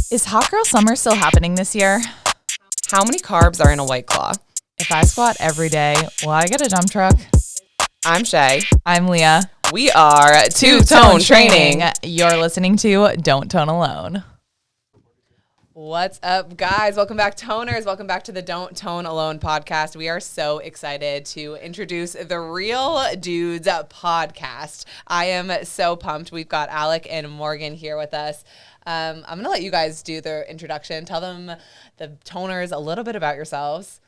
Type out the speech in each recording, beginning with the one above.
Is Hot Girl Summer still happening this year? How many carbs are in a White Claw? If I squat every day, will I get a dump truck? I'm Shay. I'm Leah. We are Two-Tone Training. You're listening to Don't Tone Alone. What's up, guys? Welcome back, Toners. Welcome back to the Don't Tone Alone podcast. We are so excited to introduce the Real Dudes podcast. I am so pumped. We've got Alec and Morgan here with us. I'm going to let you guys do the introduction. Tell them, the Toners, a little bit about yourselves.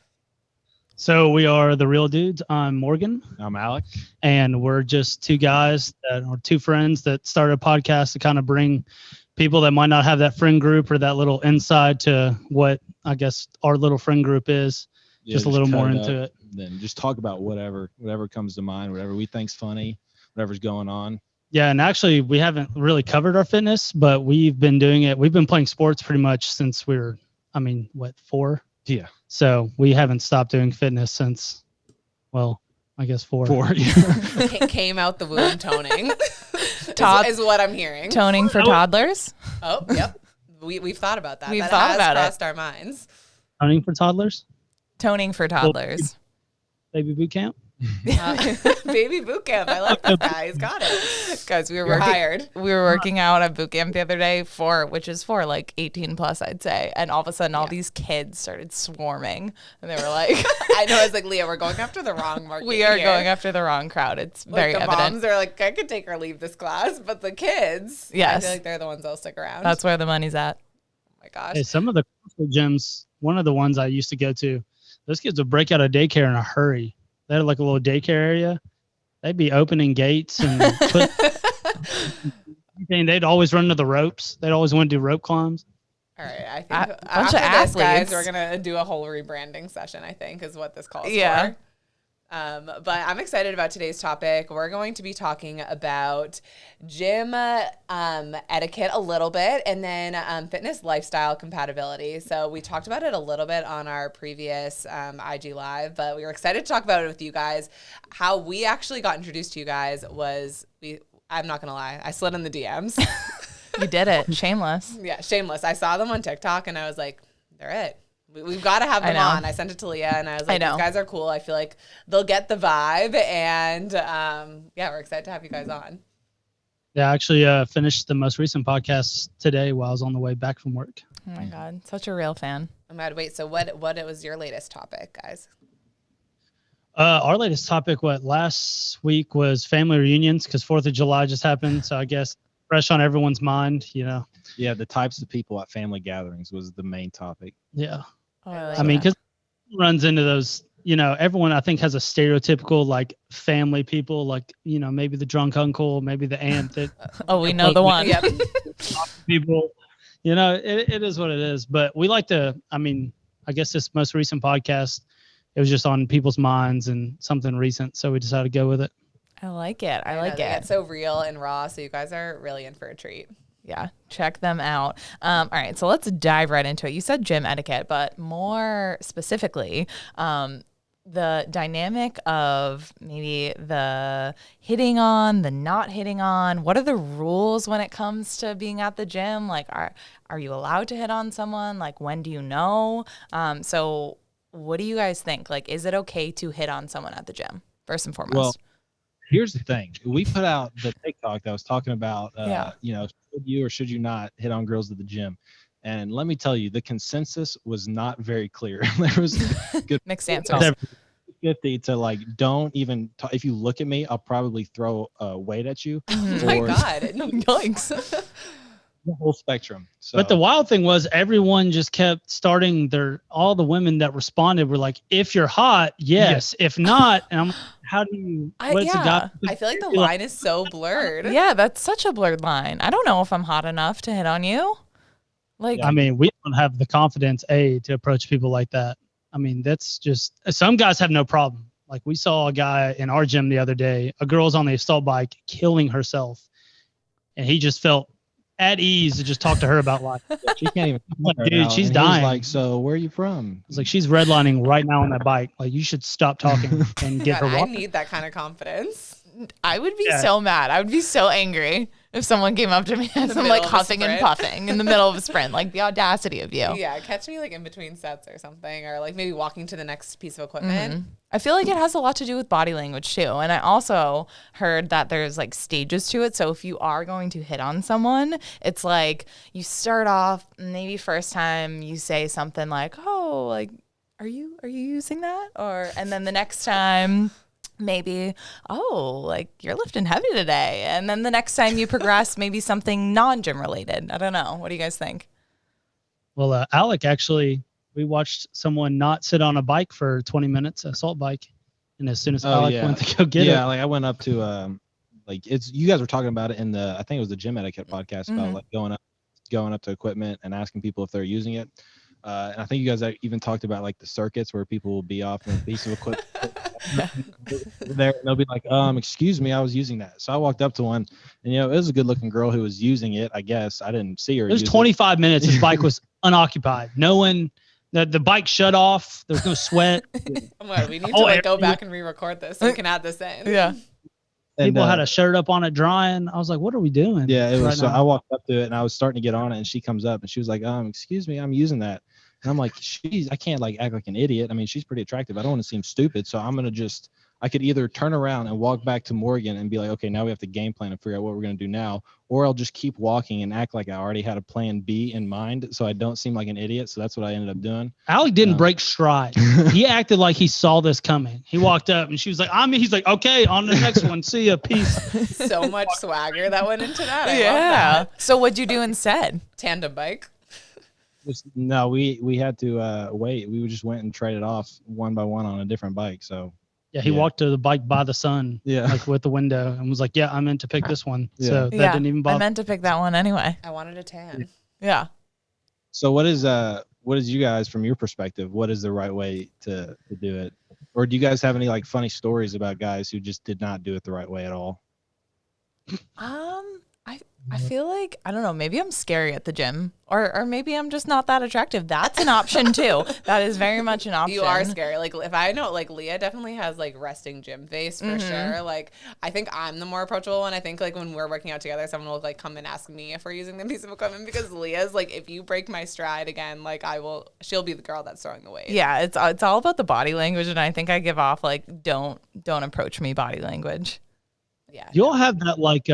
So we are the Real Dudes. I'm Morgan. I'm Alec. And we're just two guys or two friends that started a podcast to kind of bring people that might not have that friend group or that little insight to what I guess our little friend group is. Yeah, just a little more into it. Then just talk about whatever comes to mind, whatever we think's funny, whatever's going on. Yeah, and actually we haven't really covered our fitness, but we've been doing it. We've been playing sports pretty much since we were, 4? Yeah. So we haven't stopped doing fitness since, well, I guess 4. 4. Yeah. Came out the womb toning. is what I'm hearing. Toning for toddlers? Oh, yep. We've thought about that. We've that thought has about crossed our minds. Running for toddlers, Toning for toddlers. baby boot camp. Baby boot camp. I like this guy. He's got it. Guys, we were hired. We were working out at boot camp the other day which is for like 18 plus, I'd say. And all of a sudden, all these kids started swarming, and they were like, I know. I was like, Leah, we're going after the wrong market. "We are here. going after the wrong crowd." It's very the evident. moms are like, I could take or leave this class, but the kids, Yes. I feel like they're the ones that'll stick around. That's where the money's at. Oh my gosh. Hey, some of the gyms, one of the ones I used to go to, those kids would break out of daycare in a hurry. They had like a little daycare area. They'd be opening gates and they'd always run to the ropes. They'd always want to do rope climbs. All right, I think Bunch of after this, guys, athletes. we're gonna do a whole rebranding session. I think is what this calls Yeah. for. But I'm excited about today's topic. We're going to be talking about gym etiquette a little bit, and then fitness lifestyle compatibility. So we talked about it a little bit on our previous IG Live, but we were excited to talk about it with you guys. How we actually got introduced to you guys was I'm not gonna lie, I slid in the DMs. You did it. Shameless. Yeah, shameless. I saw them on TikTok, and I was like, they're it. We've got to have them on. I sent it to Leah, and I was like, these guys are cool. I feel like they'll get the vibe, and we're excited to have you guys on. Yeah, I actually finished the most recent podcast today while I was on the way back from work. Oh my God, such a real fan. I'm mad. Wait, so what was your latest topic, guys? Our latest topic, last week was family reunions because 4th of July just happened. So I guess fresh on everyone's mind, Yeah, the types of people at family gatherings was the main topic. Yeah. Oh, I mean, because it runs into those, everyone I think has a stereotypical like family people, like, maybe the drunk uncle, maybe the aunt that. we know the one. Yep. People, it is what it is. But we like to, I guess this most recent podcast, it was just on people's minds and something recent. So we decided to go with it. I like it. I like They it. get so real and raw. So you guys are really in for a treat. Yeah, check them out. All right, so let's dive right into it. You said gym etiquette, but more specifically, the dynamic of maybe the hitting on, the not hitting on. What are the rules when it comes to being at the gym? Like, are you allowed to hit on someone? Like, when do you know? So what do you guys think? Like, is it okay to hit on someone at the gym, first and foremost? Well, here's the thing. We put out the TikTok that was talking about, should you or should you not hit on girls at the gym? And let me tell you, the consensus was not very clear. There was good Mixed answers. 50 to like, don't even talk. If you look at me, I'll probably throw weight at you. Oh my God. Yikes. The whole spectrum. So, But the wild thing was everyone just kept starting all the women that responded were like, if you're hot, yes. If not, and I'm like, how do you, what's the guy? I feel like the line is so blurred. Yeah, that's such a blurred line. I don't know if I'm hot enough to hit on you. Like, we don't have the confidence, to approach people like that. That's just, some guys have no problem. Like we saw a guy in our gym the other day, a girl's on the assault bike killing herself. And he just felt at ease to just talk to her about life. she can't even. Dude, she's dying. Like, so where are you from? It's like she's redlining right now on that bike. Like you should stop talking and get God, her I walking. need that kind of confidence. I would be so mad. I would be so angry. If someone came up to me as I'm like huffing and puffing in the middle of a sprint, like the audacity of you. Yeah, catch me like in between sets or something, or like maybe walking to the next piece of equipment. I feel like it has a lot to do with body language too. And I also heard that there's like stages to it. So if you are going to hit on someone, it's like you start off, maybe first time you say something like, "Oh, like are you using that?" And then the next time maybe, "Oh, like you're lifting heavy today." And then the next time you progress, maybe something non-gym related. I don't know. What do you guys think? Well, Alec, actually, we watched someone not sit on a bike for 20 minutes, assault bike. And as soon as Alec went to go get it. Yeah, like I went up to, like you guys were talking about it in I think it was the Gym Etiquette podcast about like going up to equipment and asking people if they're using it. And I think you guys even talked about like the circuits where people will be off in a piece of equipment there, and they'll be like, excuse me, I was using that. So I walked up to one, and it was a good looking girl who was using it. I guess I didn't see her. It was 25 minutes. His bike was unoccupied. No one, the bike shut off. There's no sweat. We need to like go back and re-record this so we can add this in. Yeah. People had a shirt up on it drying. I was like, what are we doing? Yeah, it was. So I walked up to it and I was starting to get on it, and she comes up and she was like, excuse me, I'm using that. And I'm like, I can't like act like an idiot. I mean, she's pretty attractive. I don't want to seem stupid. So I could either turn around and walk back to Morgan and be like, okay, now we have to game plan and figure out what we're going to do now. Or I'll just keep walking and act like I already had a plan B in mind, so I don't seem like an idiot. So that's what I ended up doing. Alec didn't break stride. He acted like he saw this coming. He walked up and she was like, he's like, okay, on the next one. See ya. Peace. So much swagger that went into that. I love that. So what'd you do instead? Tandem bike. No, we had to wait. We just went and traded off one by one on a different bike. So yeah, he walked to the bike by the sun, like with the window, and was like, yeah, I meant to pick this one. Yeah. So that didn't even bother. I meant to pick that one anyway. I wanted a tan. Yeah. So what is you guys, from your perspective, what is the right way to do it? Or do you guys have any like funny stories about guys who just did not do it the right way at all? I feel like, I don't know, maybe I'm scary at the gym, or maybe I'm just not that attractive. That's an option too. That is very much an option. You are scary. Like if I know, like Leah definitely has like resting gym face for sure. Like I think I'm the more approachable one. I think like when we're working out together, someone will like come and ask me if we're using the piece of equipment, because Leah's like, if you break my stride again, like she'll be the girl that's throwing the weight. Yeah, it's all about the body language, and I think I give off like don't approach me body language. Yeah. You'll have that like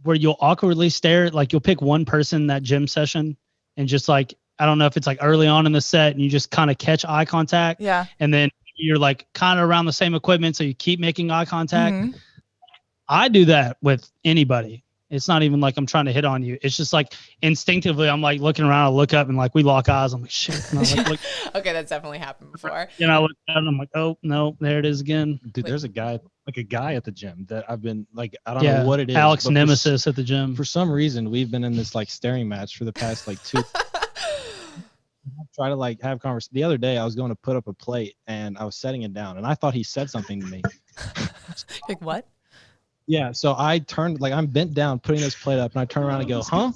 where you'll awkwardly stare, like you'll pick one person in that gym session and just like, I don't know if it's like early on in the set and you just kind of catch eye contact. Yeah. And then you're like kind of around the same equipment, so you keep making eye contact. I do that with anybody. It's not even like I'm trying to hit on you. It's just like instinctively I'm like looking around, I look up and like we lock eyes. I'm like, shit. And I look. Okay, that's definitely happened before. And I look down and I'm like, oh no, there it is again. Dude, there's a guy at the gym that I've been like, I don't know what it is. Alex Nemesis at the gym. For some reason, we've been in this like staring match for the past like 2. Try to like have conversation. The other day I was going to put up a plate and I was setting it down and I thought he said something to me. Like what? Yeah, so I turned, like I'm bent down putting this plate up and I turn around and go, huh?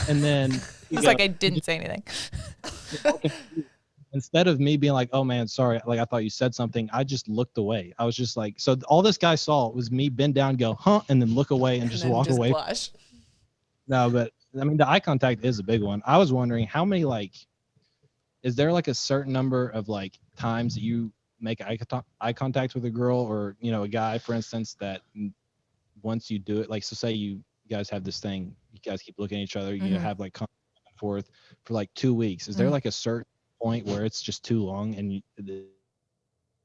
And then It's like I didn't say anything. Instead of me being like, oh man, sorry, like I thought you said something, I just looked away. I was just like, so all this guy saw was me bend down, go, huh, and then look away and just walk away. Blush. No, but I mean the eye contact is a big one. I was wondering how many is there like a certain number of like times that you make eye contact with a girl or a guy, for instance, that once you do it, like so say you guys have this thing, you guys keep looking at each other, you have like contact back and forth for like 2 weeks. Is there like a certain point where it's just too long and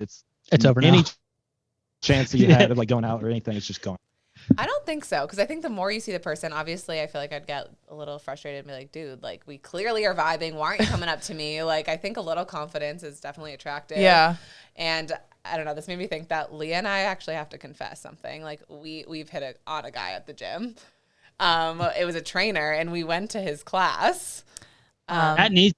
it's over any now. chance that you had of like going out or anything, it's just gone? I don't think so, because I think the more you see the person, obviously I feel like I'd get a little frustrated and be like, dude, like we clearly are vibing, why aren't you coming up to me? Like I think a little confidence is definitely attractive. Yeah. And I don't know, this made me think that Leah and I actually have to confess something. Like we've hit on a guy at the gym. It was a trainer and we went to his class. That needs.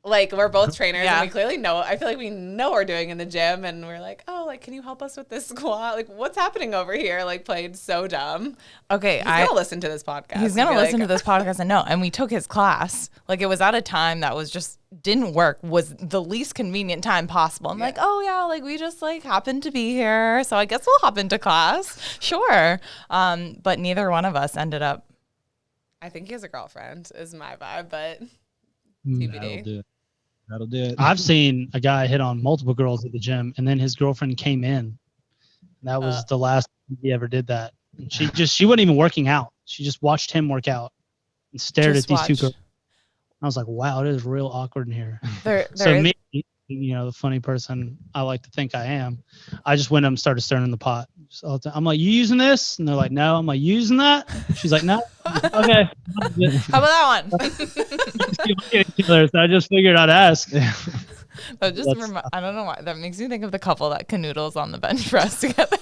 Like we're both trainers and we clearly know, I feel like we know what we're doing in the gym, and we're like, oh, like, can you help us with this squat? Like what's happening over here? Like played so dumb. Okay. He's going to listen to this podcast. He's going to listen to this podcast and know. And we took his class. Like it was at a time that was just didn't work was the least convenient time possible. I'm like, oh yeah, like we just like happened to be here, so I guess we'll hop into class. Sure. But neither one of us ended up. I think he has a girlfriend is my vibe, but That'll TBD. do it. That'll do it. I've seen a guy hit on multiple girls at the gym, and then his girlfriend came in. That was the last time he ever did that. And she wasn't even working out. She just watched him work out and stared at these two girls. I was like, wow, it is real awkward in here. Me, the funny person I like to think I am, I just went up and started stirring the pot. I'm like, you using this? And they're like, no. I'm like, you using that? She's like, no. Okay. How about that one? So I just figured I'd ask. I don't know why that makes me think of the couple that canoodles on the bench press together.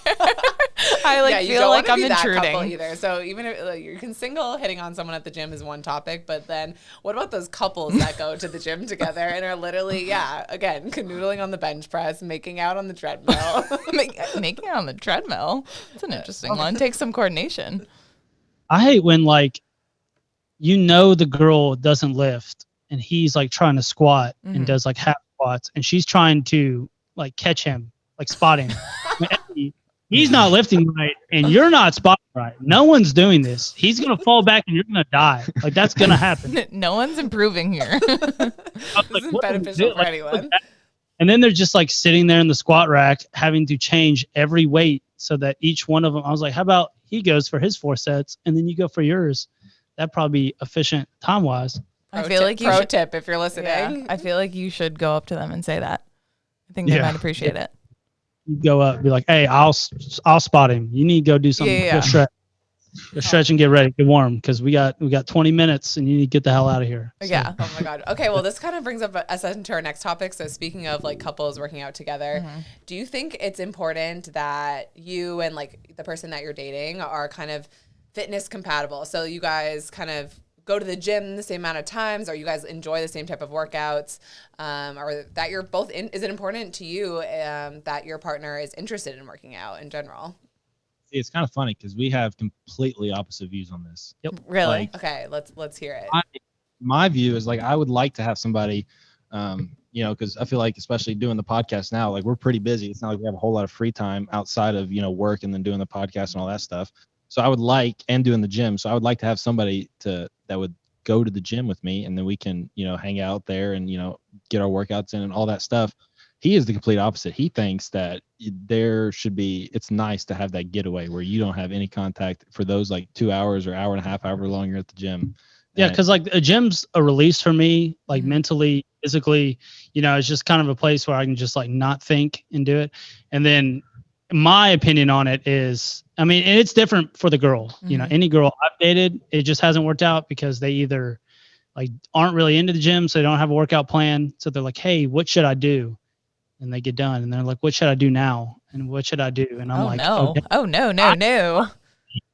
I feel like I'm intruding either. So even if you can single hitting on someone at the gym is one topic, but then what about those couples that go to the gym together and are literally, again, canoodling on the bench press, making out on the treadmill. Making out on the treadmill. That's an interesting one. Takes some coordination. I hate when the girl doesn't lift and he's like trying to squat and does like half squats and she's trying to like catch him, like spot him. He's not lifting right and you're not spotting right. No one's doing this. He's going to fall back and you're going to die. Like that's going to happen. No one's improving here. This isn't beneficial for anyone. And then they're just like sitting there in the squat rack having to change every weight so that each one of them, I was like, how about he goes for his 4 sets and then you go for yours? That'd probably be efficient time-wise. I feel like pro tip if you're listening. Yeah, I feel like you should go up to them and say that. I think they might appreciate it. You go up, be like, "Hey, I'll spot him. You need to go do something. Go stretch. Go stretch and get ready, get warm, because we got 20 minutes and you need to get the hell out of here." So. Yeah. Oh my God. Okay. Well, this kind of brings us into our next topic. So speaking of like couples working out together, do you think it's important that you and like the person that you're dating are kind of fitness compatible? So you guys kind of go to the gym the same amount of times, or you guys enjoy the same type of workouts, or that you're both in. Is it important to you that your partner is interested in working out in general? See, it's kind of funny because we have completely opposite views on this. Yep. Really? Okay, let's hear it. My view is like I would like to have somebody, because I feel like especially doing the podcast now, like we're pretty busy. It's not like we have a whole lot of free time outside of work and then doing the podcast and all that stuff. So I would and doing the gym. So I would like to have somebody that would go to the gym with me, and then we can, hang out there and, get our workouts in and all that stuff. He is the complete opposite. He thinks that it's nice to have that getaway where you don't have any contact for those like 2 hours or hour and a half, however long you're at the gym. Yeah, because like a gym's a release for me, like mentally, physically, it's just kind of a place where I can just like not think and do it. And then my opinion on it is, and it's different for the girl. Any girl I've dated, it just hasn't worked out because they either like aren't really into the gym, so they don't have a workout plan. So they're like, "Hey, what should I do?" And they get done, and they're like, "What should I do now? And what should I do?" And I'm no.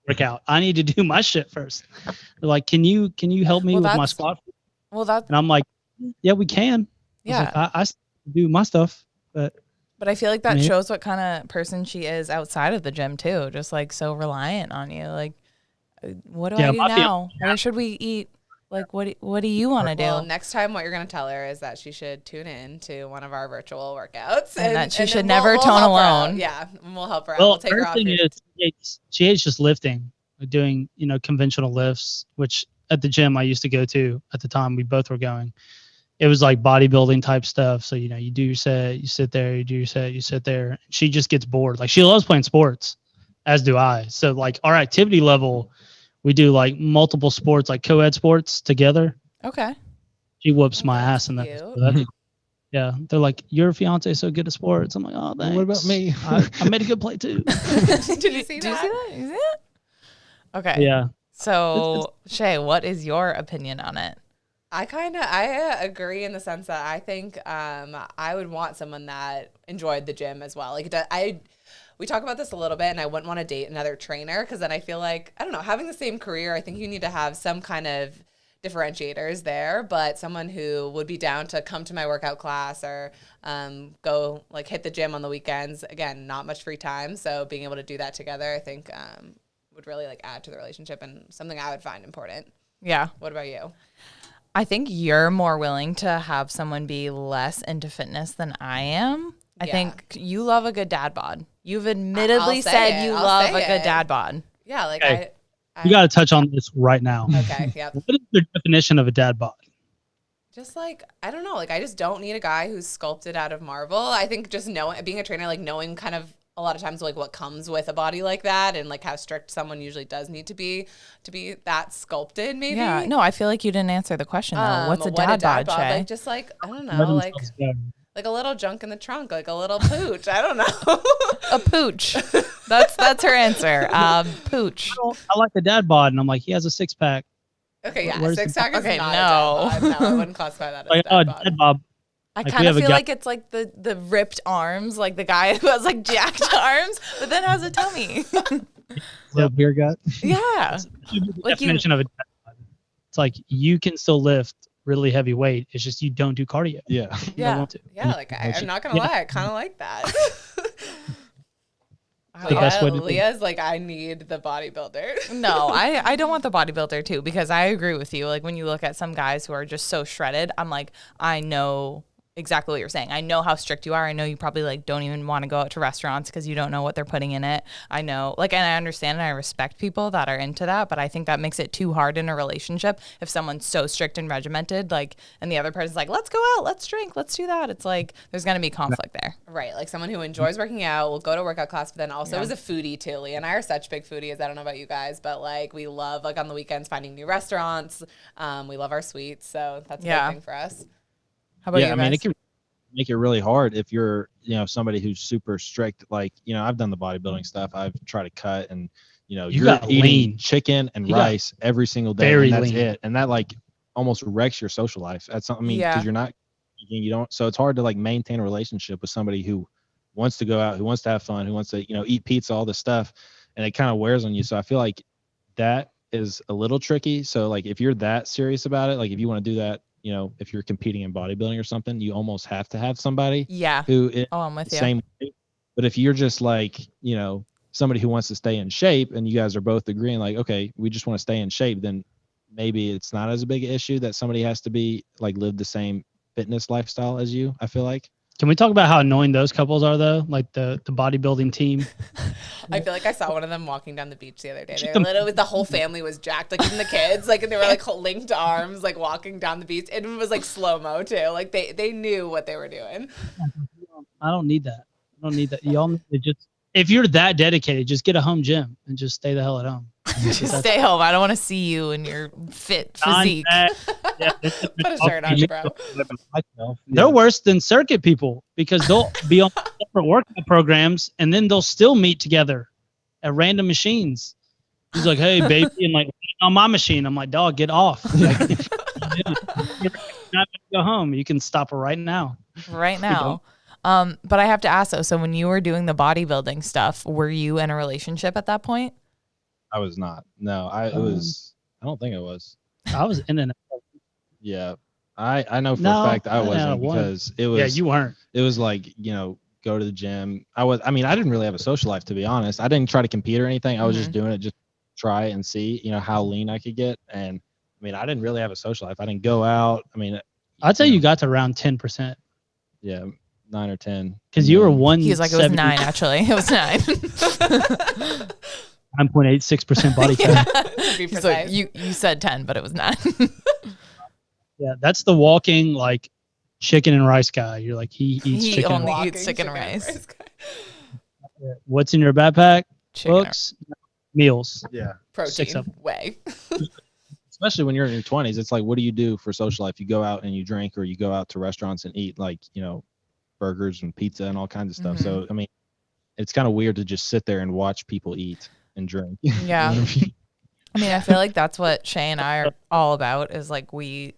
Workout. I need to do my shit first. They're like, "Can you help me with my squat?" And I'm like, "Yeah, we can." Yeah, I do my stuff, But I feel like that shows what kind of person she is outside of the gym too. Just like so reliant on you. Like, what do I do now? Where should we eat? Like, what do you want to do? Well, next time what you're going to tell her is that she should tune in to one of our virtual workouts. And that she should never tone alone. Yeah, we'll help her out. Well, we'll take her off. She hates just lifting, doing, conventional lifts, which at the gym I used to go to at the time we both were going. It was like bodybuilding type stuff. So, you do your set, you sit there, you do your set, you sit there. She just gets bored. Like she loves playing sports, as do I. So like our activity level, we do like multiple sports, like co-ed sports together. Okay. She whoops my ass in that. So yeah. They're like, your fiance is so good at sports. I'm like, oh, thanks. What about me? I made a good play too. Did you see that? Did you see that? Okay. Yeah. So Shay, what is your opinion on it? I agree in the sense that I think I would want someone that enjoyed the gym as well. Like we talk about this a little bit, and I wouldn't want to date another trainer because then I feel like, I don't know, having the same career, I think you need to have some kind of differentiators there, but someone who would be down to come to my workout class or go like hit the gym on the weekends. Again, not much free time, so being able to do that together, I think would really like add to the relationship and something I would find important. Yeah. What about you? I think you're more willing to have someone be less into fitness than I am. I think you love a good dad bod. You've admittedly said you love a good dad bod. Yeah, like Okay. You got to touch on this right now. Okay, yeah. What is the definition of a dad bod? Just like, I don't know, like I just don't need a guy who's sculpted out of marble. I think just being a trainer, like knowing kind of a lot of times like what comes with a body like that and like how strict someone usually does need to be that sculpted maybe. Yeah, no, I feel like you didn't answer the question though. What's a dad bod, Shay? Like just like, I don't know, like a little junk in the trunk, like a little pooch. I don't know. A pooch. That's her answer. Pooch. I like the dad bod, and I'm like, he has a 6-pack. Okay, yeah, 6-pack is not a dad bod. No, I wouldn't classify that as like, dad bod. Dad bod. I kind of feel like it's like the ripped arms, like the guy who has like jacked arms, but then has a tummy. Little beer gut. Yeah. Like definition of a dad bod. It's like you can still lift really heavy weight. It's just you don't do cardio. Yeah. You don't want to. Yeah, like I'm not gonna lie, I kind of like that. Leah's like, I need the bodybuilder. No, I don't want the bodybuilder too, because I agree with you. Like when you look at some guys who are just so shredded, I'm like, I know exactly what you're saying. I know how strict you are. I know you probably like don't even want to go out to restaurants because you don't know what they're putting in it. I know, like, and I understand and I respect people that are into that, but I think that makes it too hard in a relationship if someone's so strict and regimented, like, and the other person's like, let's go out, let's drink, let's do that. It's like there's gonna be conflict there. Right, like someone who enjoys working out, will go to workout class, but then also is a foodie too. Leah and I are such big foodies. I don't know about you guys, but like we love like on the weekends finding new restaurants. We love our sweets, so that's a big thing for us. How about you guys? I mean, it can make it really hard if you're, somebody who's super strict. Like, I've done the bodybuilding stuff. I've tried to cut, and you're eating lean chicken and rice every single day, and that's it. And that like almost wrecks your social life. That's something. I mean, because you're not, you don't. So it's hard to like maintain a relationship with somebody who wants to go out, who wants to have fun, who wants to eat pizza, all this stuff, and it kind of wears on you. So I feel like that is a little tricky. So like if you're that serious about it, like if you want to do that, if you're competing in bodybuilding or something, you almost have to have somebody who is I'm with you. Same way. But if you're just like, somebody who wants to stay in shape and you guys are both agreeing like, okay, we just want to stay in shape, then maybe it's not as a big issue that somebody has to be like live the same fitness lifestyle as you, I feel like. Can we talk about how annoying those couples are though? Like the bodybuilding team. I feel like I saw one of them walking down the beach the other day. They literally, the whole family was jacked, like even the kids, like, and they were like linked arms, like walking down the beach. And it was like slow-mo too. Like they knew what they were doing. I don't need that. Y'all need to just, if you're that dedicated, just get a home gym and just stay the hell at home. Just stay home. I don't want to see you in your fit physique. Put a shirt on, bro. They're worse than circuit people because they'll be on separate workout programs and then they'll still meet together at random machines. He's like, "Hey, baby," and like on my machine, I'm like, "Dog, get off." Like, you're not gonna go home. You can stop right now. Right now. But I have to ask though. So when you were doing the bodybuilding stuff, were you in a relationship at that point? I was not. No, I don't think I was. I was in an. Yeah, I know for a fact I wasn't because it was. Yeah, you weren't. It was like go to the gym. I didn't really have a social life, to be honest. I didn't try to compete or anything. I was just doing it just try and see how lean I could get. And I mean, I didn't really have a social life. I didn't go out. I mean, I'd say you got to around 10%. Yeah, 9 or 10. Because you were one. He was like, it was 9 actually. It was 9. 9.86% body fat. He's like, you said 10, but it was 9. Yeah, that's the walking like chicken and rice guy. You're like, he eats he chicken. Only and eats chicken and rice. What's in your backpack? Chicken books, meals. Yeah, protein. Whey. Especially when you're in your 20s, it's like, what do you do for social life? You go out and you drink, or you go out to restaurants and eat like burgers and pizza and all kinds of stuff. So I mean, it's kind of weird to just sit there and watch people eat and drink. Yeah. I mean, I feel like that's what Shay and I are all about, is like we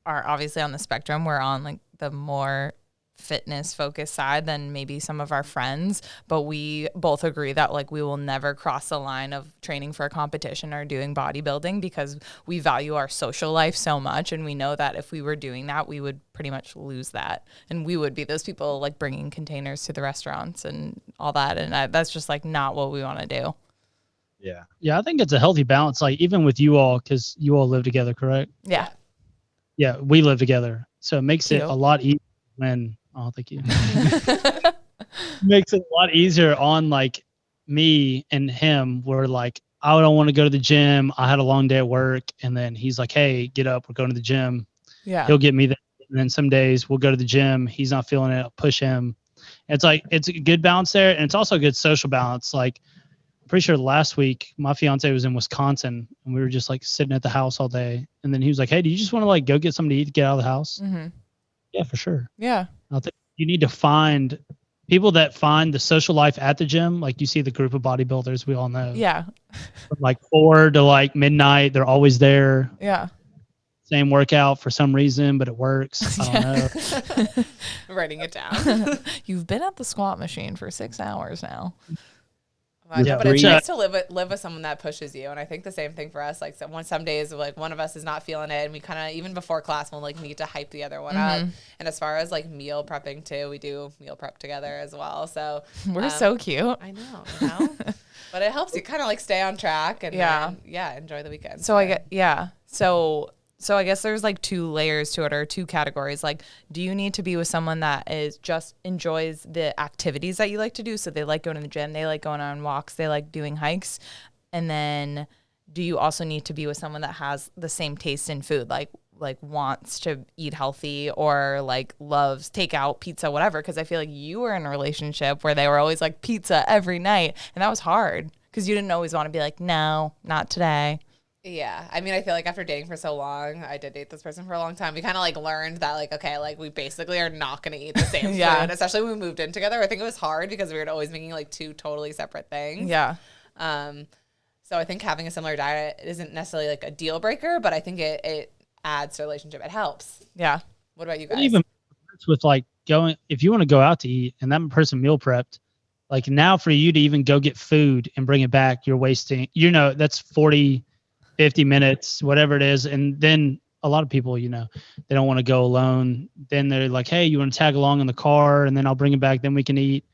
are obviously on the spectrum. We're on like the more fitness focused side than maybe some of our friends, but we both agree that like we will never cross the line of training for a competition or doing bodybuilding because we value our social life so much, and we know that if we were doing that, we would pretty much lose that, and we would be those people like bringing containers to the restaurants and all that, and that's just like not what we want to do. Yeah, I think it's a healthy balance. Like even with you all, because you all live together, correct? Yeah. Yeah, we live together, so it makes it Cute. a lot easier when. Oh, thank you. Makes it a lot easier on like me and him. Where like I don't want to go to the gym. I had a long day at work, and then he's like, "Hey, get up. We're going to the gym." Yeah. He'll get me there. And then some days we'll go to the gym. He's not feeling it. I'll push him. It's like it's a good balance there, and it's also a good social balance. Like pretty sure last week my fiance was in Wisconsin, and we were just like sitting at the house all day. And then he was like, "Hey, do you just want to like go get something to eat to get out of the house?" Mm-hmm. Yeah, for sure. Yeah. I think you need to find people that find the social life at the gym. Like you see the group of bodybuilders we all know. Yeah. From like 4 to like midnight, they're always there. Yeah. Same workout for some reason, but it works. I don't know. Writing it down. You've been at the squat machine for 6 hours now. Yeah, But it's which, nice to live with someone that pushes you, and I think the same thing for us. Like some days, like one of us is not feeling it, and we kind of even before class, we'll like need to hype the other one up. And as far as like meal prepping too, we do meal prep together as well. So We're so cute. I know, you know, but it helps you kind of like stay on track and then, enjoy the weekend. So I get So I guess there's like 2 layers to it, or 2 categories. Like, do you need to be with someone that is just enjoys the activities that you like to do? So they like going to the gym, they like going on walks, they like doing hikes. And then do you also need to be with someone that has the same taste in food, like wants to eat healthy or like loves takeout, pizza, whatever? Because I feel like you were in a relationship where they were always like pizza every night, and that was hard because you didn't always want to be like, no, not today. Yeah. I mean, I feel like after dating for so long, I did date this person for a long time. We kind of like learned that like, okay, like we basically are not going to eat the same food, especially when we moved in together. I think it was hard because we were always making like 2 totally separate things. Yeah. So I think having a similar diet isn't necessarily like a deal breaker, but I think it adds to the relationship. It helps. Yeah. What about you guys? Even with like going, if you want to go out to eat and that person meal prepped, like now for you to even go get food and bring it back, you're wasting, that's 40, 50 minutes, whatever it is. And then a lot of people, they don't want to go alone. Then they're like, hey, you want to tag along in the car and then I'll bring it back. Then we can eat.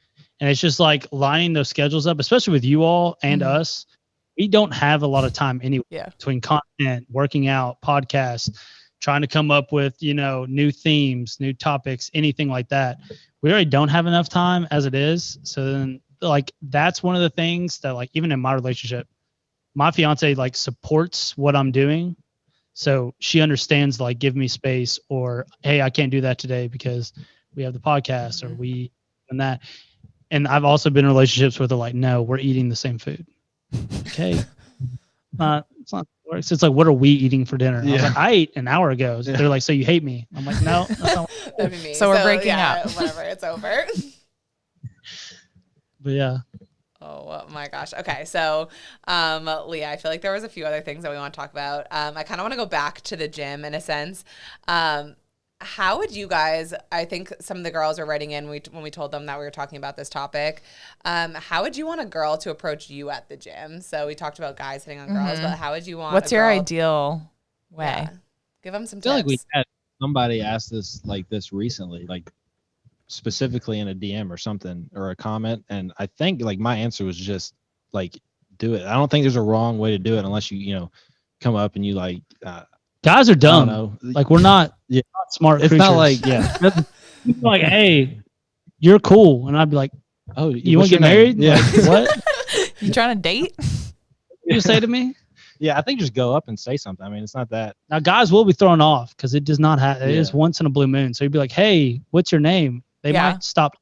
And it's just like lining those schedules up, especially with you all and us. We don't have a lot of time anyway between content, working out, podcasts, trying to come up with, new themes, new topics, anything like that. We already don't have enough time as it is. So then like, that's one of the things that like, even in my relationship, my fiance like supports what I'm doing. So she understands like give me space or, hey, I can't do that today because we have the podcast or we and that. And I've also been in relationships where they're like, no, we're eating the same food. Okay. It's not works. It's like, what are we eating for dinner? I was like, I ate an hour ago. They're like, so you hate me? I'm like, no, that's not. That'd be me. So we're breaking up. Whatever, it's over. But yeah. Oh my gosh. Okay. So, Leah, I feel like there was a few other things that we want to talk about. I kind of want to go back to the gym in a sense. How would you guys, I think some of the girls were writing in when we told them that we were talking about this topic. How would you want a girl to approach you at the gym? So we talked about guys hitting on girls, but how would you want What's a your girl, ideal way? Yeah. Give them some I tips. feel like we had somebody ask this recently, like specifically in a DM or something or a comment. And I think like my answer was just like, do it. I don't think there's a wrong way to do it unless you come up and you like, guys are dumb. I don't know. Like we're not, not smart. It's creatures. not like, It's like, hey, you're cool. And I'd be like, oh, you want to get married? Yeah. Like, what? You trying to date? You say to me? Yeah, I think just go up and say something. I mean, it's not that. Now, guys will be thrown off because it does not have. It is once in a blue moon. So you'd be like, "Hey, what's your name?" They might stop.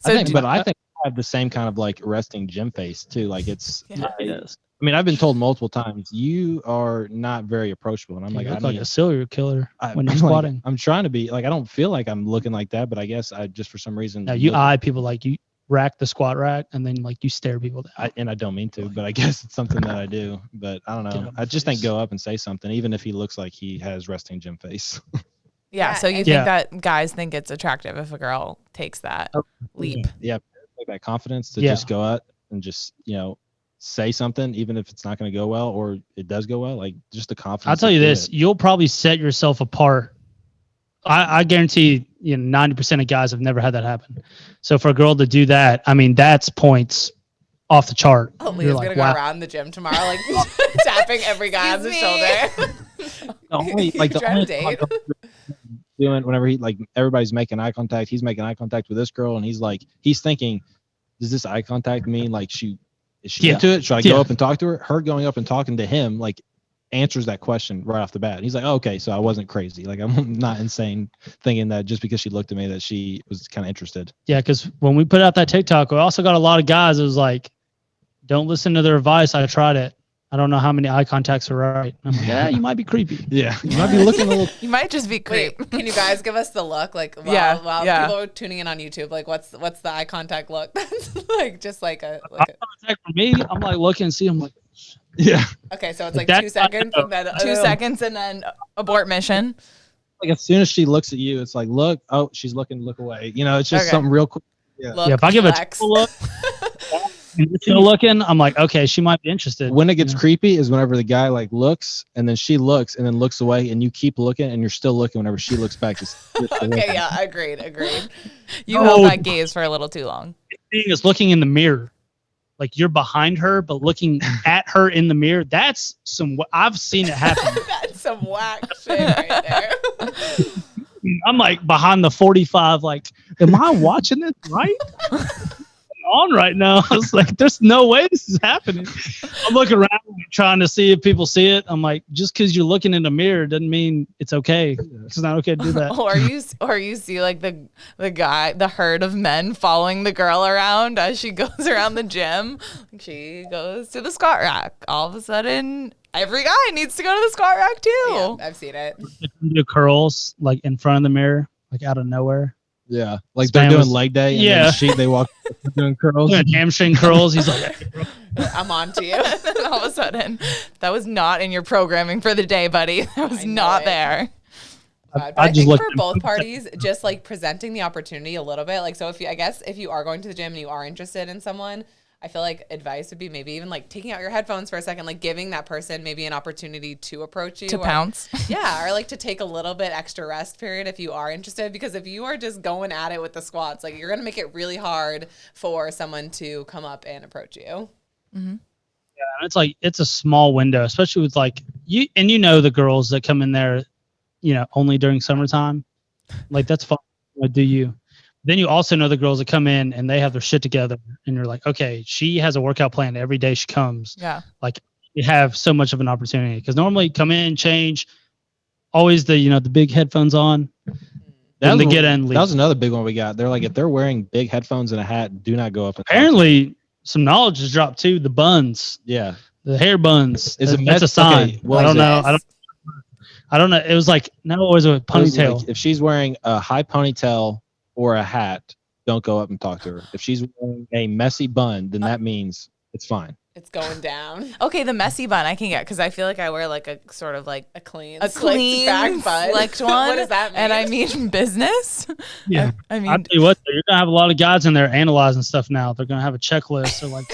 So I think I have the same kind of like resting gym face too. Like it's. Yeah, it is. I mean, I've been told multiple times you are not very approachable, and I'm like, you look like a serial killer when you're squatting. I'm trying to be like, I don't feel like I'm looking like that, but I guess I just for some reason. Now you eye people like you rack the squat rack and then like you stare people down. And I don't mean to, but I guess it's something that I do. But I don't know. I just think go up and say something, even if he looks like he has resting gym face. Yeah. So you think that guys think it's attractive if a girl takes that leap? Yeah. Like that confidence to just go out and just, say something, even if it's not going to go well or it does go well. Like just the confidence. I'll tell you this, you'll probably set yourself apart. I guarantee 90% of guys have never had that happen. So for a girl to do that, I mean, that's points off the chart. Leah's gonna go around the gym tomorrow, like tapping every guy on the shoulder. The only date. doing whenever he like everybody's making eye contact, he's making eye contact with this girl, and he's thinking, does this eye contact mean like is she into it? Should I go up and talk to her? Her going up and talking to him like answers that question right off the bat. He's like, oh, okay, so I wasn't crazy. Like I'm not insane thinking that just because she looked at me that she was kind of interested. Yeah, because when we put out that TikTok, we also got a lot of guys that was like, don't listen to their advice. I tried it. I don't know how many eye contacts are right. I'm like, yeah, you might be creepy. Yeah, you might be looking a little. You might just be creep. Wait, can you guys give us the look? Like, while people are tuning in on YouTube, like, what's the eye contact look? That's like just like a. Eye contact for me, I'm like looking and see. I'm like, yeah. Okay, so it's like 2 seconds and then 2 seconds and then abort mission. Like as soon as she looks at you, it's like, look, oh, she's looking, look away. You know, it's just something real quick. Yeah. Look, if I give flex. a look. Still looking, I'm like, okay, she might be interested. When it gets creepy is whenever the guy like looks and then she looks and then looks away and you keep looking and you're still looking whenever she looks back. Okay, yeah, agreed. You held that gaze for a little too long. The thing is looking in the mirror. Like you're behind her, but looking at her in the mirror. That's I've seen it happen. That's some whack shit right there. I'm like behind the 45, like, am I watching this right? On right now. I was like, there's no way this is happening. I'm looking around trying to see if people see it. I'm like, just because you're looking in the mirror doesn't mean it's okay. It's not okay to do that. Or you see like the herd of men following the girl around as she goes around the gym. She goes to the squat rack. All of a sudden, every guy needs to go to the squat rack too. Yeah, I've seen it. Do curls like in front of the mirror, like out of nowhere. Yeah, like they're doing leg day. And then they walk doing curls, doing hamstring curls. He's like, "I'm on to you." And then all of a sudden, that was not in your programming for the day, buddy. That was not there. But I think for both parties, just like presenting the opportunity a little bit. Like, so if you are going to the gym and you are interested in someone, I feel like advice would be maybe even like taking out your headphones for a second, like giving that person maybe an opportunity to approach you. To pounce. Yeah, or like to take a little bit extra rest period if you are interested. Because if you are just going at it with the squats, like you're going to make it really hard for someone to come up and approach you. Mm-hmm. Yeah, it's like, it's a small window, especially with like, the girls that come in there, only during summertime. Like that's fine. Do you? Then you also know the girls that come in and they have their shit together and you're like, okay, she has a workout plan every day she comes. Yeah. Like you have so much of an opportunity because normally come in, change, always the big headphones on. That was another big one we got. They're like, if they're wearing big headphones and a hat, do not go up. Apparently some knowledge has dropped too. The buns. Yeah. The hair buns. That's a sign. Okay, I don't know. I don't know. It was like, no, it was a ponytail. Like, if she's wearing a high ponytail or a hat, don't go up and talk to her. If she's wearing a messy bun, then that means it's fine. It's going down. Okay, the messy bun I can get because I feel like I wear like a sort of like a clean back bun. Slicked one. What does that mean? And I mean business. Yeah. I mean, I'll tell you what, you're going to have a lot of guys in there analyzing stuff now. They're going to have a checklist. So like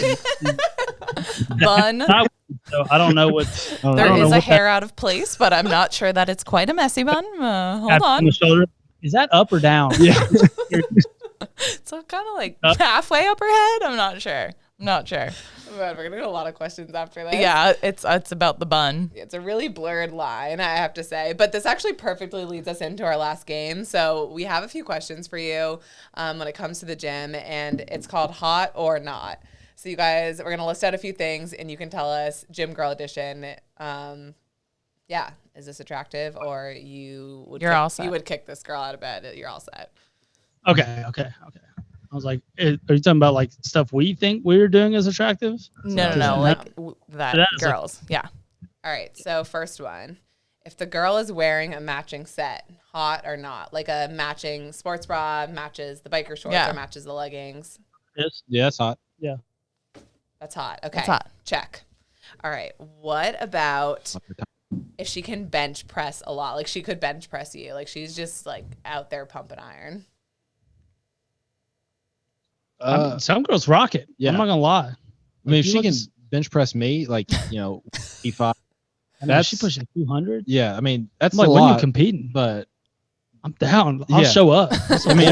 bun. So I don't know what. There is a hair out of place, but I'm not sure that it's quite a messy bun. Hold on. The shoulder. Is that up or down? Yeah. So kind of like halfway up her head. I'm not sure. We're gonna get a lot of questions after this. Yeah, it's about the bun. It's a really blurred line, I have to say. But this actually perfectly leads us into our last game. So we have a few questions for you when it comes to the gym, and it's called Hot or Not. So you guys, we're gonna list out a few things, and you can tell us, Gym Girl Edition. Is this attractive, or you would kick this girl out of bed? You're all set. Okay. I was like, are you talking about like stuff we think we're doing as attractive? No, like that girls. Yeah. All right. So first one, if the girl is wearing a matching set, hot or not, like a matching sports bra matches the biker shorts or matches the leggings. Yes. Yeah, it's hot. Yeah. That's hot. Okay. That's hot. Check. All right. What about if she can bench press a lot? Like she could bench press you. Like she's just like out there pumping iron. Some girls rock it. Yeah. I'm not gonna lie. I mean, if she can bench press me, like E5. She pushing 200. Yeah, I mean that's like a when lot, you competing, but I'm down. I'll show up. I mean,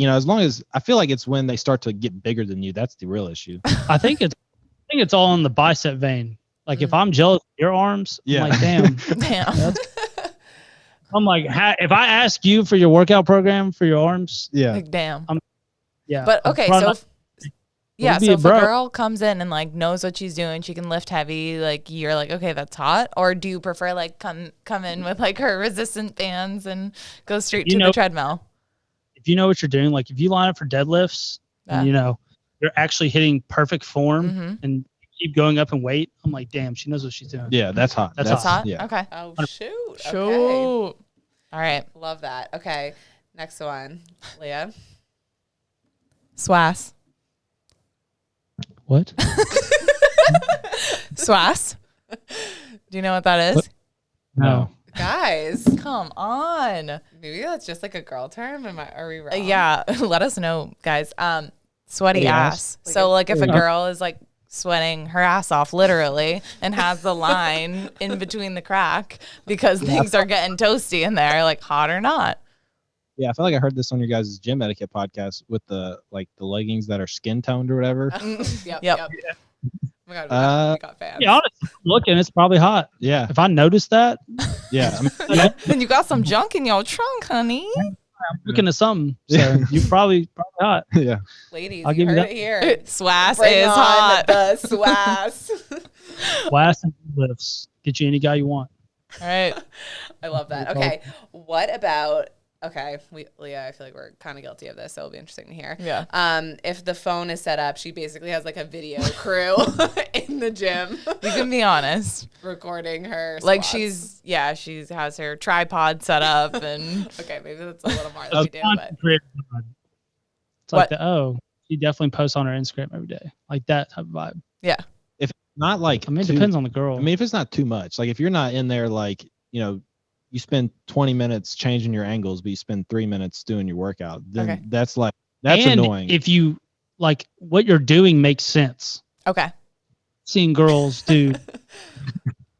as long as I feel like it's when they start to get bigger than you, that's the real issue. I think it's all in the bicep vein. Like if I'm jealous of your arms, Yeah. I'm like, damn. Damn. I'm like, if I ask you for your workout program for your arms, Yeah. Like, damn. yeah. But I'm okay, probably so not- yeah, be so a if a bro. girl comes in and like knows what she's doing, she can lift heavy, like you're like, okay, that's hot. Or do you prefer like come in with like her resistant bands and go straight to the treadmill? if you know what you're doing, like if you line up for deadlifts and you're actually hitting perfect form and keep going up in weight, I'm like, damn, she knows what she's doing. Yeah, that's hot. That's hot. Yeah. Okay. Oh shoot. Shoot. Okay. All right. Love that. Okay. Next one, Leah. Swass. What? Swass. Do you know what that is? What? No. Guys, Come on. maybe that's just like a girl term. Are we wrong? Yeah, let us know, guys. Sweaty ass. Like So a- like if a girl is like sweating her ass off literally and has the line in between the crack because things are getting toasty in there, like hot or not. Yeah, I feel like I heard this on your guys' gym etiquette podcast with the leggings that are skin toned or whatever. Yep. Yep. Oh my God, we got fans. Yeah, honestly, looking, it's probably hot. Yeah, If I notice that, yeah. I mean, Then you got some junk in your trunk, honey. I'm looking at something. So you're probably hot. yeah. Ladies, I'll you give you heard that. it here. Swass Bring is on hot. the swass. Blast and lifts. Get you any guy you want. All right. I love that. Okay, what about? Okay, Leah, I feel like we're kind of guilty of this, so it'll be interesting to hear. Yeah. If the phone is set up, she basically has like a video crew in the gym You can be honest. recording her. Like squats. she has her tripod set up and Okay, maybe that's a little more than we do, but It's like What? she definitely posts on her Instagram every day. Like that type of vibe. yeah. If not like, I mean, it too- depends on the girl. I mean, if it's not too much, like if you're not in there, like you spend 20 minutes changing your angles, but you spend 3 minutes doing your workout, then Okay. that's and annoying. if you like what you're doing makes sense. Okay. Seeing girls do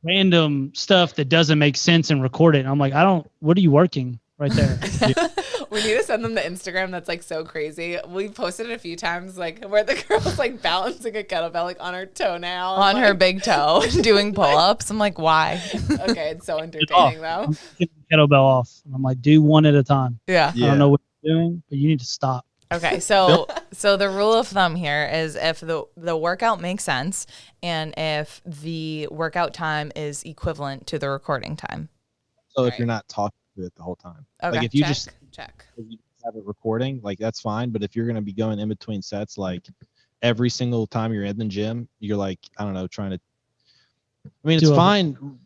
random stuff that doesn't make sense and record it. I'm like, what are you working right there? we need to send them the Instagram that's like so crazy. We've posted it a few times, like where the girl's like balancing a kettlebell like on her toenail, On her big toe doing pull-ups. I'm like, why? Okay, it's so entertaining though. Get the kettlebell off. And I'm like, do one at a time. Yeah. I don't know what you're doing, but you need to stop. Okay, so the rule of thumb here is if the workout makes sense and if the workout time is equivalent to the recording time. So if Right. you're not talking to it the whole time, Okay. like if you check, just check. if you have it recording, like that's fine. But if you're gonna be going in between sets, like every single time you're in the gym, you're like, I don't know, trying to. I mean, it's Do a- fine.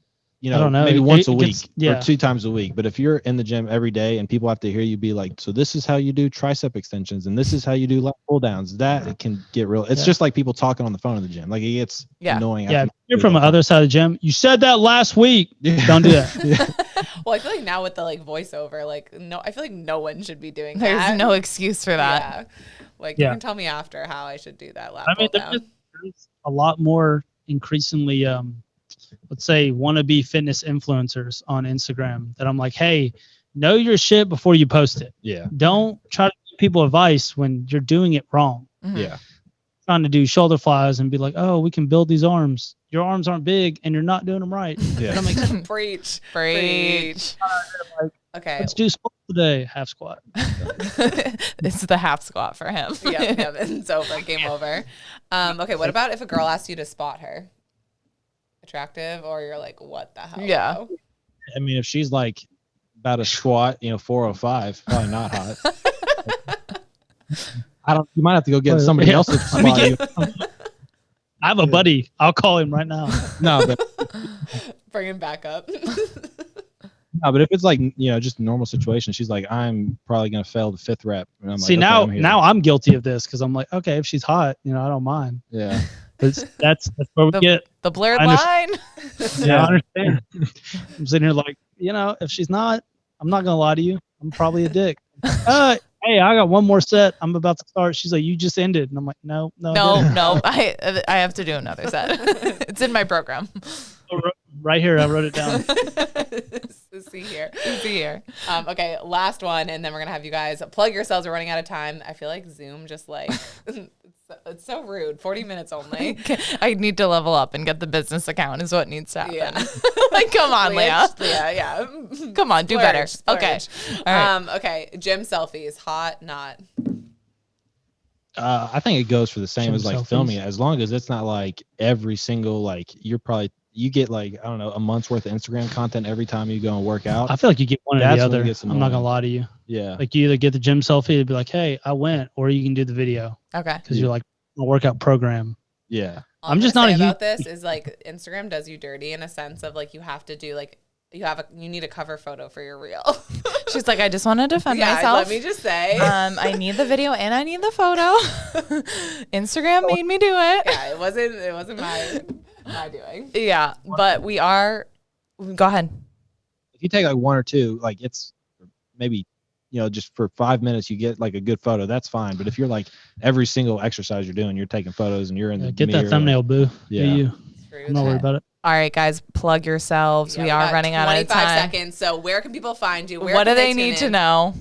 I don't know. Maybe It- once it a gets- week yeah. or 2 times a week. But if you're in the gym every day and people have to hear you be like, so this is how you do tricep extensions and this is how you do lat pull downs, that can get real. It's Yeah. just like people talking on the phone in the gym. Like it gets Yeah. annoying. Yeah, after if you're from the other side of the gym. You said that last week. Don't do that. Well, I feel like now with the like voiceover, like no, I feel like no one should be doing There's that. no excuse for that. Yeah. Like Yeah. you can tell me after how I should do that lap I mean, pull down. there's a lot more increasingly, let's say, wannabe fitness influencers on Instagram that I'm like, hey, know your shit before you post it. Yeah. Don't try to give people advice when you're doing it wrong. Mhm. Yeah. Trying to do shoulder flies and be like, oh, we can build these arms. Your arms aren't big and you're not doing them right. Yeah. That makes sense. Preach. Preach. Okay. Let's do squats today. Half squat. It's the half squat for him. Yep, it's over. Game over. Okay, what about if a girl asks you to spot her? Attractive, or you're like, what the hell? Yeah. bro? I mean, if she's like about a squat, 405, probably not hot. You might have to go get somebody Yeah. else to spot you. I have a buddy. I'll call him right now. No, but Bring him back up. but if it's like, just a normal situation, she's like, I'm probably going to fail the 5th rep. And I'm See, like, okay, I'm here. now I'm guilty of this because I'm like, okay, if she's hot, I don't mind. Yeah. But that's where we get. The blurred I line. Yeah, I understand. I'm sitting here like, if she's not, I'm not gonna lie to you. I'm probably a dick. Hey, I got one more set. I'm about to start. She's like, you just ended, and I'm like, no. No, I have to do another set. It's in my program. Right here, I wrote it down. See here. See here. Okay, last one, and then we're gonna have you guys plug yourselves. We're running out of time. I feel like Zoom just like it's It's so rude. 40 minutes only. I need to level up and get the business account is what needs to happen. Yeah. Like, come on, Leah. Yeah. Come on, do better. Okay. All right. Okay. Gym selfies, hot, not. I think it goes for the same Gym as like selfies. filming it, as long as it's not like every single like you get like I don't know a month's worth of Instagram content every time you go and work out. I feel like you get one or That's the when it other. gets I'm not gonna annoying. lie to you. Yeah, Like you either get the gym selfie to be like, hey, I went, or you can do the video Okay. because you're like a workout program. yeah. All I'm just gonna not say a about this is like Instagram does you dirty in a sense of like you have to do like you need a cover photo for your reel. She's like, I just want to defend Yeah, myself. let me just say. I need the video and I need the photo. Instagram made me do it. Yeah, it wasn't my doing. Yeah, but we are. Go ahead. If you take like one or two, like it's maybe just for 5 minutes you get like a good photo. That's fine. But if you're like every single exercise you're doing, you're taking photos and you're in the Get mirror, that thumbnail, boo. Yeah. Do you? Screw I'm not worried that. about it. All right, guys, plug yourselves. Yeah, we are got running out of 25 time. seconds. So where can people find you? Where What do can they tune need to in? know?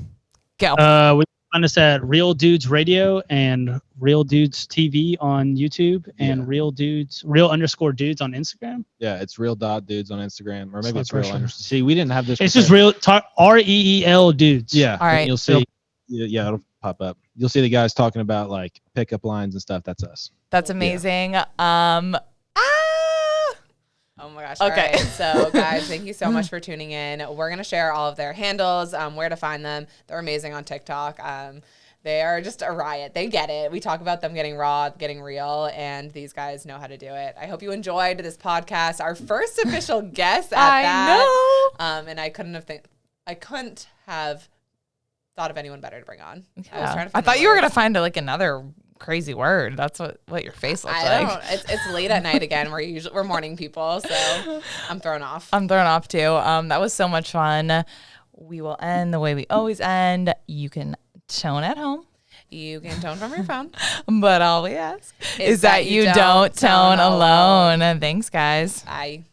Go. We find us at Real Dudes Radio and Real Dudes TV on YouTube and Yeah. Real _Dudes on Instagram. Yeah, it's real.dudes on Instagram, or maybe It's it's not real. pressure. See, we didn't have this. It's just prepared. REEL Dudes. Yeah. All right. You'll see. Yeah, it'll pop up. You'll see the guys talking about like pickup lines and stuff. That's us. That's amazing. Oh my gosh. Okay. All right. So guys, thank you so much for tuning in. We're going to share all of their handles, where to find them. They're amazing on TikTok. They are just a riot. They get it. We talk about them getting raw, getting real, and these guys know how to do it. I hope you enjoyed this podcast. Our first official guest at that. know. And I couldn't have thought of anyone better to bring on. Yeah. I thought you were gonna find like another crazy word. That's what your face looks I like. don't. It's late at night again. We're morning people, so I'm thrown off. I'm thrown off too. That was so much fun. We will end the way we always end. You can tone at home, You can tone from your phone. but all we ask is that you don't tone alone. Thanks, guys. Bye.